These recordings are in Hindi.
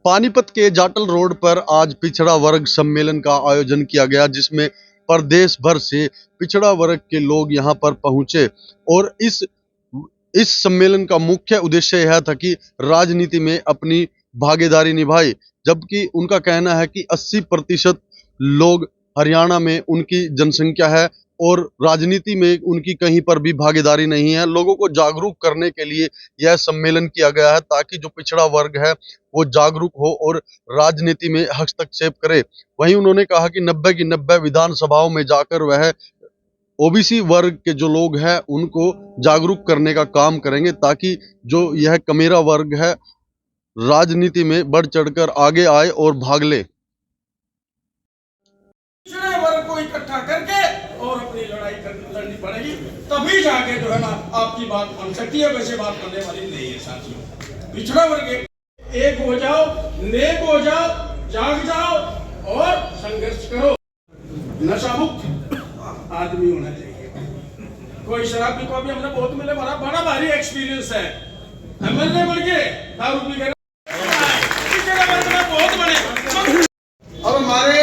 पानीपत के जाटल रोड पर आज पिछड़ा वर्ग सम्मेलन का आयोजन किया गया, जिसमें प्रदेश भर से पिछड़ा वर्ग के लोग यहां पर पहुंचे। और इस सम्मेलन का मुख्य उद्देश्य यह था कि राजनीति में अपनी भागीदारी निभाए, जबकि उनका कहना है कि 80% लोग हरियाणा में उनकी जनसंख्या है और राजनीति में उनकी कहीं पर भी भागीदारी नहीं है। लोगों को जागरूक करने के लिए यह सम्मेलन किया गया है, ताकि जो पिछड़ा वर्ग है वो जागरूक हो और राजनीति में हस्तक्षेप करे। वहीं उन्होंने कहा कि 90 की 90 विधानसभाओं में जाकर वह ओबीसी वर्ग के जो लोग हैं उनको जागरूक करने का काम करेंगे, ताकि जो यह कमेरा वर्ग है राजनीति में बढ़ चढ़कर आगे आए और भाग ले। पिछड़े वर्ग को इकट्ठा करके और अपनी लड़ाई लड़नी पड़ेगी, तभी जाके जो है ना आपकी बात बन सकती है। वैसे बात करने वाली नहीं है साथियों। पिछड़ा वर्ग एक हो जाओ, नेक हो जाओ, जाग जाओ और संघर्ष करो। नशा मुक्त आदमी होना चाहिए। कोई शराब पी को भी हमने बहुत मिले, बड़ा भारी एक्सपीरियंस है। एमएलए बन के दारू पी के बहुत बने। और हमारे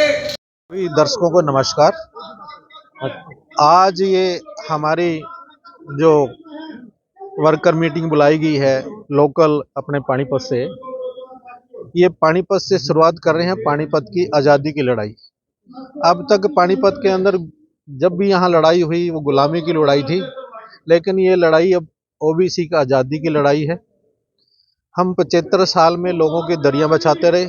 दर्शकों को नमस्कार। आज ये हमारी जो वर्कर मीटिंग बुलाई गई है लोकल अपने पानीपत से, ये पानीपत से शुरुआत कर रहे हैं पानीपत की आज़ादी की लड़ाई। अब तक पानीपत के अंदर जब भी यहाँ लड़ाई हुई वो गुलामी की लड़ाई थी, लेकिन ये लड़ाई अब ओबीसी का आज़ादी की लड़ाई है। हम 75 साल में लोगों की दरियां बचाते रहे,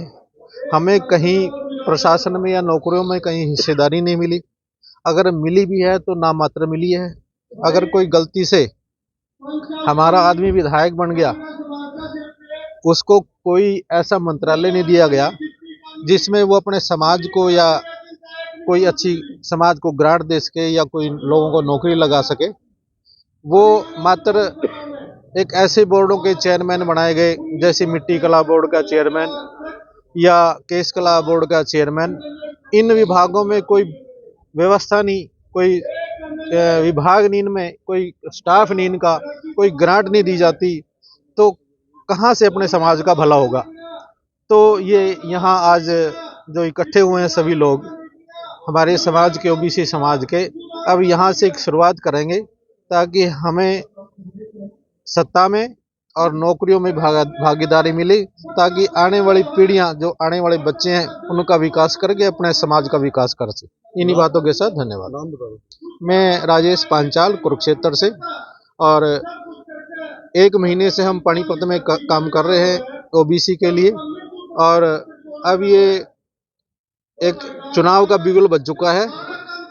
हमें कहीं प्रशासन में या नौकरियों में कहीं हिस्सेदारी नहीं मिली। अगर मिली भी है तो नामात्र मिली है। अगर कोई गलती से हमारा आदमी विधायक बन गया, उसको कोई ऐसा मंत्रालय नहीं दिया गया जिसमें वो अपने समाज को या कोई अच्छी समाज को ग्रांट दे सके या कोई लोगों को नौकरी लगा सके। वो मात्र एक ऐसे बोर्डों के चेयरमैन बनाए गए, जैसे मिट्टी कला बोर्ड का चेयरमैन या केस कला बोर्ड का चेयरमैन। इन विभागों में कोई व्यवस्था नहीं, कोई विभाग नहीं, इनमें कोई स्टाफ नहीं, इनका कोई ग्रांट नहीं दी जाती, तो कहाँ से अपने समाज का भला होगा। तो ये यहाँ आज जो इकट्ठे हुए हैं सभी लोग हमारे समाज के, ओबीसी समाज के, अब यहाँ से एक शुरुआत करेंगे ताकि हमें सत्ता में और नौकरियों में भागीदारी मिली, ताकि आने वाली पीढ़ियां, जो आने वाले बच्चे हैं, उनका विकास करके अपने समाज का विकास कर सके। इन्हीं बातों के साथ धन्यवाद। मैं राजेश पांचाल कुरुक्षेत्र से, और 1 महीने से हम पानीपत में काम कर रहे हैं ओबीसी के लिए। और अब ये एक चुनाव का बिगुल बज चुका है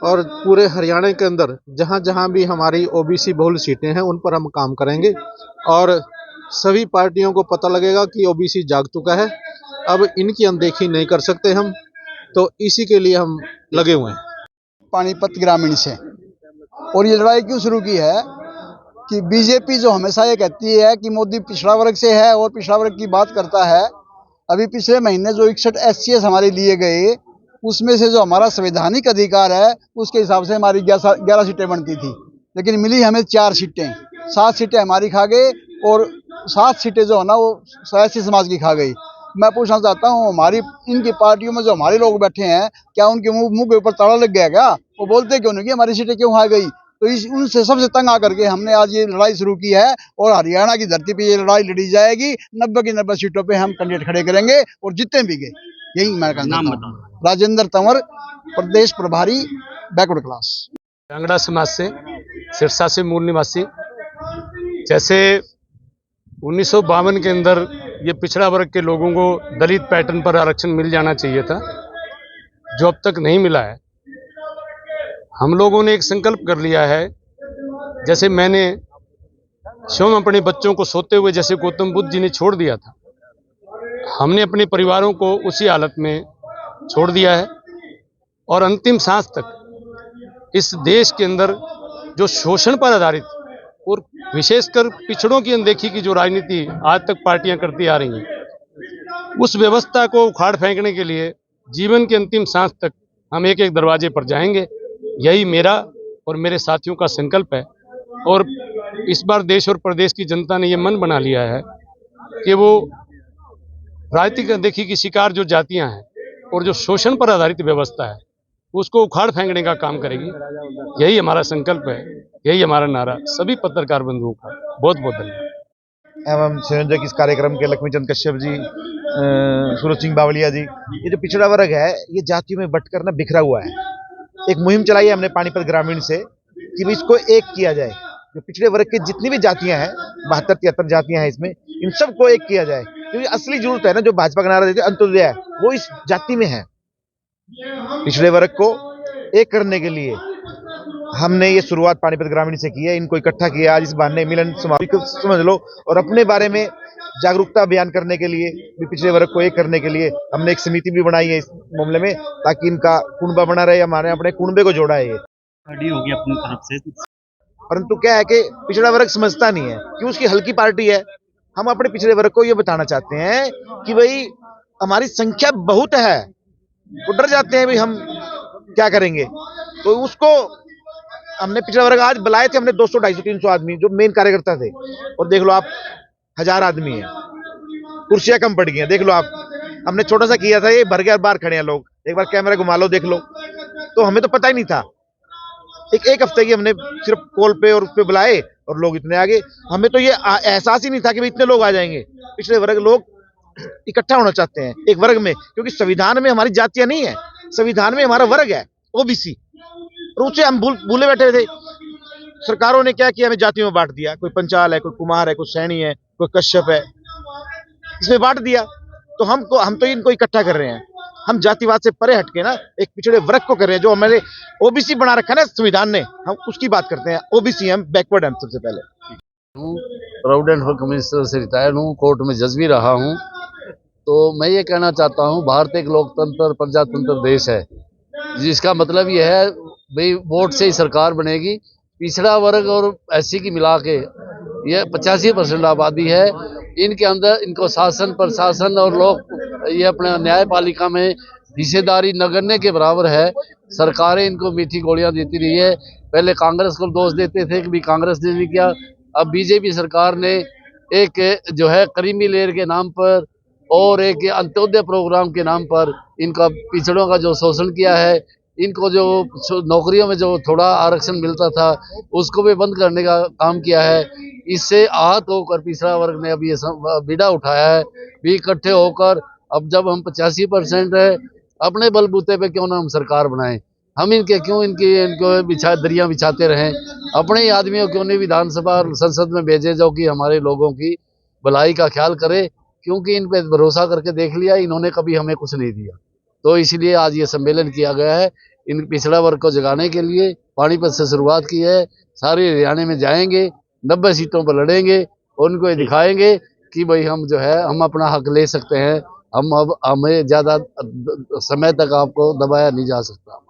और पूरे हरियाणा के अंदर जहां जहां भी हमारी ओबीसी बहुल सीटें हैं उन पर हम काम करेंगे और सभी पार्टियों को पता लगेगा कि ओबीसी जाग चुका है। अब इनकी अनदेखी नहीं कर सकते हम, तो इसी के लिए हम लगे हुए हैं। पानीपत ग्रामीण से। और ये लड़ाई क्यों शुरू की है कि बीजेपी जो हमेशा ये कहती है कि मोदी पिछड़ा वर्ग से है और पिछड़ा वर्ग की बात करता है। अभी पिछले महीने जो 61 SCS हमारे लिए गए, उसमें से जो हमारा संवैधानिक अधिकार है उसके हिसाब से हमारी 11 सीटें बनती थी, लेकिन मिली हमें 4 सीटें। 7 सीटें हमारी खा गए और 7 सीटें जो है ना वो SC समाज की खा गई। मैं पूछना चाहता हूँ, हमारी इनकी पार्टियों में जो हमारे लोग बैठे हैं, क्या उनके मुंह के ऊपर ताला लग गया क्या? वो बोलते क्यों नहीं कि हमारी सीटें क्यों खा गई? तो उनसे सबसे तंग आकर के हमने आज ये लड़ाई शुरू की है और हरियाणा की धरती पे ये लड़ाई लड़ी जाएगी। 90 की 90 सीटों पे हम कैंडिडेट खड़े करेंगे और जीतने भी गए। यही मैं कहना चाहता हूँ। राजेंद्र तंवर, प्रदेश प्रभारी, बैकवर्ड क्लास, कांगड़ा समाज से, सिरसा से मूल निवासी। जैसे 1952 के अंदर ये पिछड़ा वर्ग के लोगों को दलित पैटर्न पर आरक्षण मिल जाना चाहिए था, जो अब तक नहीं मिला है। हम लोगों ने एक संकल्प कर लिया है, जैसे मैंने स्वयं अपने बच्चों को सोते हुए जैसे गौतम बुद्ध जी ने छोड़ दिया था, हमने अपने परिवारों को उसी हालत में छोड़ दिया है। और अंतिम सांस तक इस देश के अंदर जो शोषण पर आधारित और विशेषकर पिछड़ों की अनदेखी की जो राजनीति आज तक पार्टियां करती आ रही हैं, उस व्यवस्था को उखाड़ फेंकने के लिए जीवन के अंतिम सांस तक हम एक एक दरवाजे पर जाएंगे। यही मेरा और मेरे साथियों का संकल्प है। और इस बार देश और प्रदेश की जनता ने यह मन बना लिया है कि वो राजनीतिक अनदेखी की शिकार जो जातियां हैं और जो शोषण पर आधारित व्यवस्था है उसको उखाड़ फेंकने का काम करेगी। यही हमारा संकल्प है, यही हमारा नारा सभी पत्रकार बंधुओं का। बहुत बहुत धन्यवाद। एवं संयोजक इस कार्यक्रम के लक्ष्मी चंद कश्यप जी, सूरज सिंह बावलिया जी। ये जो पिछड़ा वर्ग है ये जातियों में बंटकर ना बिखरा हुआ है। एक मुहिम चलाई है हमने पानीपत ग्रामीण से कि भी इसको एक किया जाए। जो पिछड़े वर्ग की जितनी भी जातियां हैं, 72-73 जातियां हैं इसमें, इन सबको एक किया जाए। क्योंकि असली जरूरत है ना, जो भाजपा का नारा देते अंत्योदय है, वो इस जाति में है। पिछड़े वर्ग को एक करने के लिए हमने ये शुरुआत पानीपत ग्रामीण से की है। इनको इकट्ठा किया आज इस बहाने मिलन समारोह को समझ लो, और अपने बारे में जागरूकता अभियान करने के लिए भी पिछड़े वर्ग को एक करने के लिए हमने एक समिति भी बनाई है इस मामले में, ताकि इनका कुनबा बना रहे, हमारे अपने कुनबे को जोड़ा है। ये खड़ी होगी अपनी तरफ से, परंतु क्या है कि पिछड़ा वर्ग समझता नहीं है कि उसकी हल्की पार्टी है। हम अपने पिछड़े वर्ग को ये बताना चाहते हैं कि भाई हमारी संख्या बहुत है, वो डर जाते हैं भाई हम क्या करेंगे। तो उसको हमने पिछड़ा वर्ग आज बुलाए थे, हमने 200, 250, 300 आदमी जो मेन कार्यकर्ता थे, और देख लो आप 1000 आदमी है, कुर्सियां कम पड़ गई हैं। देख लो आप, हमने छोटा सा किया था, ये भर गया, बाहर खड़े हैं लोग। एक बार कैमरा घुमा लो, देख लो। तो हमें तो पता ही नहीं था। एक हफ्ते की हमने सिर्फ कॉल पे और उस पे बुलाए और लोग इतने आगे। हमें तो ये एहसास ही नहीं था कि भाई इतने लोग आ जाएंगे। पिछड़े वर्ग लोग इकट्ठा होना चाहते हैं एक वर्ग में, क्योंकि संविधान में हमारी जातियां नहीं है, संविधान में हमारा वर्ग है ओबीसी, और उससे हम भूले बैठे थे। सरकारों ने क्या किया, हमें जातियों में बांट दिया। कोई पंचाल है, कोई कुमार है, कोई सैनी है, कोई कश्यप है, इसमें बांट दिया। तो हम तो इनको इकट्ठा कर रहे हैं। हम जातिवाद से परे हटके ना एक पिछड़े वर्ग को कर रहे हैं। जो हमारे ओबीसी बना रखा है ना संविधान ने, हम उसकी बात करते हैं। ओबीसी हम बैकवर्ड हैं सबसे पहले। प्रोविडेंट फंड कमिश्नर से रिटायर्ड हूँ, कोर्ट में जज भी रहा हूँ। तो मैं ये कहना चाहता हूँ, भारत एक लोकतंत्र प्रजातंत्र देश है, जिसका मतलब ये है भाई वोट से ही सरकार बनेगी। पिछड़ा वर्ग और एससी की मिला के ये 85% आबादी है। इनके अंदर इनको शासन प्रशासन और लोग ये अपने न्यायपालिका में हिस्सेदारी नगण्य के बराबर है। सरकारें इनको मीठी गोलियां देती रही है। पहले कांग्रेस को दोष देते थे कि भी कांग्रेस ने नहीं किया। अब बीजेपी सरकार ने एक जो है क्रीमी लेयर के नाम पर और एक अंत्योदय प्रोग्राम के नाम पर इनका पिछड़ों का जो शोषण किया है। इनको जो नौकरियों में जो थोड़ा आरक्षण मिलता था उसको भी बंद करने का काम किया है। इससे आहत होकर पिछड़ा वर्ग ने अब ये बीड़ा उठाया है भी इकट्ठे होकर। अब जब हम 85% है, अपने बलबूते पे क्यों ना हम सरकार बनाएं। हम इनको दरिया बिछाते रहें। अपने ही आदमियों क्यों नहीं विधानसभा और संसद में भेजे जो कि हमारे लोगों की भलाई का ख्याल करे, क्योंकि इन पे भरोसा करके देख लिया, इन्होंने कभी हमें कुछ नहीं दिया। तो इसलिए आज ये सम्मेलन किया गया है इन पिछड़ा वर्ग को जगाने के लिए। पानीपत से शुरुआत की है, सारे हरियाणा में जाएंगे, 90 सीटों पर लड़ेंगे और उनको ये दिखाएंगे कि भाई हम जो है हम अपना हक ले सकते हैं। हमें ज़्यादा समय तक आपको दबाया नहीं जा सकता।